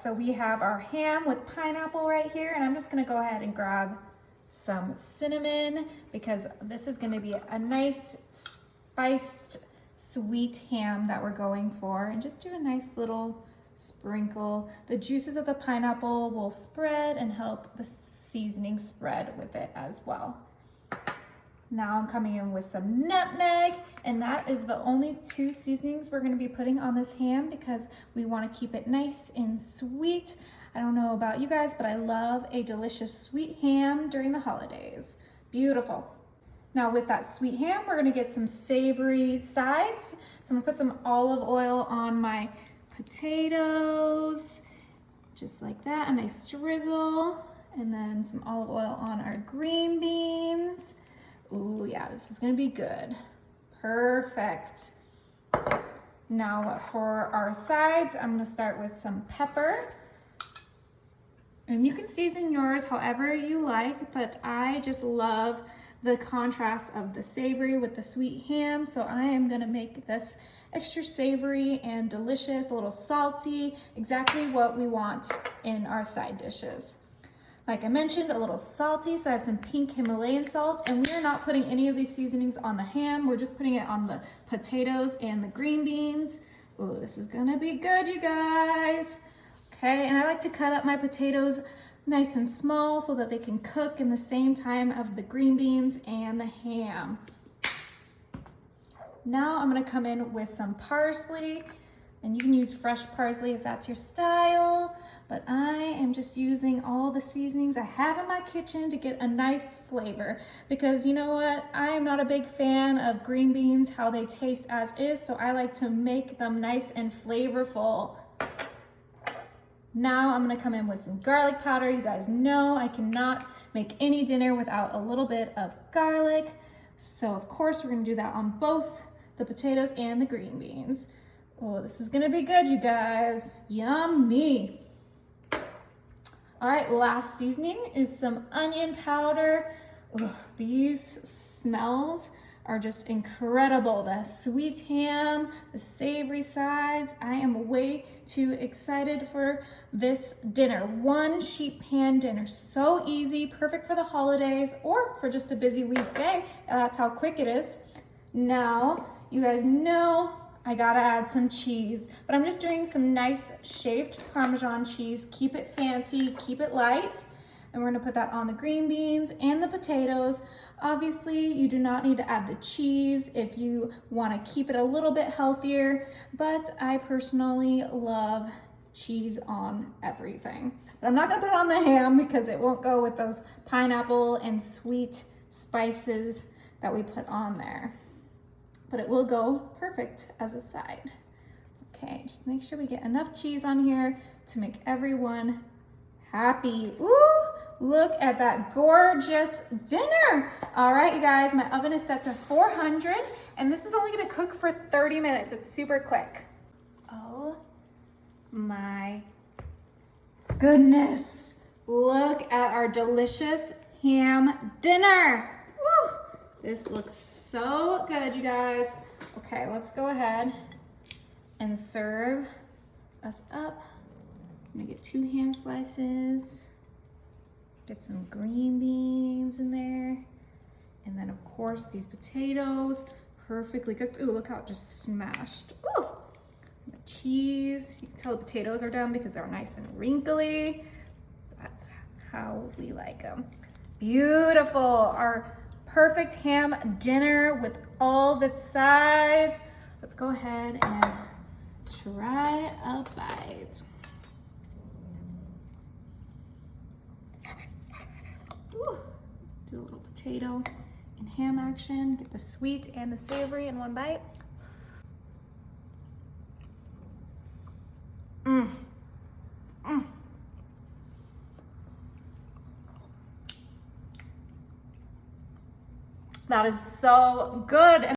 so we have our ham with pineapple right here, and I'm just gonna go ahead and grab some cinnamon because this is gonna be a nice spiced sweet ham that we're going for, and just do a nice little sprinkle. The juices of the pineapple will spread and help the seasoning spread with it as well. Now I'm coming in with some nutmeg, and that is the only 2 seasonings we're gonna be putting on this ham because we wanna keep it nice and sweet. I don't know about you guys, but I love a delicious sweet ham during the holidays. Beautiful. Now with that sweet ham, we're gonna get some savory sides. So I'm gonna put some olive oil on my potatoes, just like that, a nice drizzle, and then some olive oil on our green beans. Ooh, yeah, this is gonna be good. Perfect. Now for our sides, I'm gonna start with some pepper. And you can season yours however you like, but I just love the contrast of the savory with the sweet ham. So I am gonna make this extra savory and delicious, a little salty, exactly what we want in our side dishes. Like I mentioned, a little salty, so I have some pink Himalayan salt, and we are not putting any of these seasonings on the ham. We're just putting it on the potatoes and the green beans. Ooh, this is gonna be good, you guys. Okay, and I like to cut up my potatoes nice and small so that they can cook in the same time of the green beans and the ham. Now I'm gonna come in with some parsley, and you can use fresh parsley if that's your style, but I am just using all the seasonings I have in my kitchen to get a nice flavor, because you know what? I am not a big fan of green beans, how they taste as is, so I like to make them nice and flavorful. Now I'm gonna come in with some garlic powder. You guys know I cannot make any dinner without a little bit of garlic. So of course we're gonna do that on both the potatoes and the green beans. Oh, this is gonna be good, you guys. Yummy. All right, last seasoning is some onion powder. Ugh, these smells are just incredible. The sweet ham, the savory sides. I am way too excited for this dinner. 1 sheet pan dinner, so easy, perfect for the holidays or for just a busy weekday. That's how quick it is. Now, you guys know I gotta add some cheese, but I'm just doing some nice shaved Parmesan cheese. Keep it fancy, keep it light. And we're gonna put that on the green beans and the potatoes. Obviously, you do not need to add the cheese if you wanna keep it a little bit healthier, but I personally love cheese on everything. But I'm not gonna put it on the ham because it won't go with those pineapple and sweet spices that we put on there. But it will go perfect as a side. Okay, just make sure we get enough cheese on here to make everyone happy. Ooh, look at that gorgeous dinner. All right, you guys, my oven is set to 400, and this is only gonna cook for 30 minutes. It's super quick. Oh my goodness. Look at our delicious ham dinner. Woo! This looks so good, you guys. Okay, let's go ahead and serve us up. I'm gonna get 2 ham slices, get some green beans in there, and then of course these potatoes, perfectly cooked. Ooh, look how it just smashed. Ooh, the cheese. You can tell the potatoes are done because they're nice and wrinkly. That's how we like them. Beautiful. Our perfect ham dinner with all the sides. Let's go ahead and try a bite. Ooh, do a little potato and ham action. Get the sweet and the savory in one bite. Mmm. Mmm. That is so good.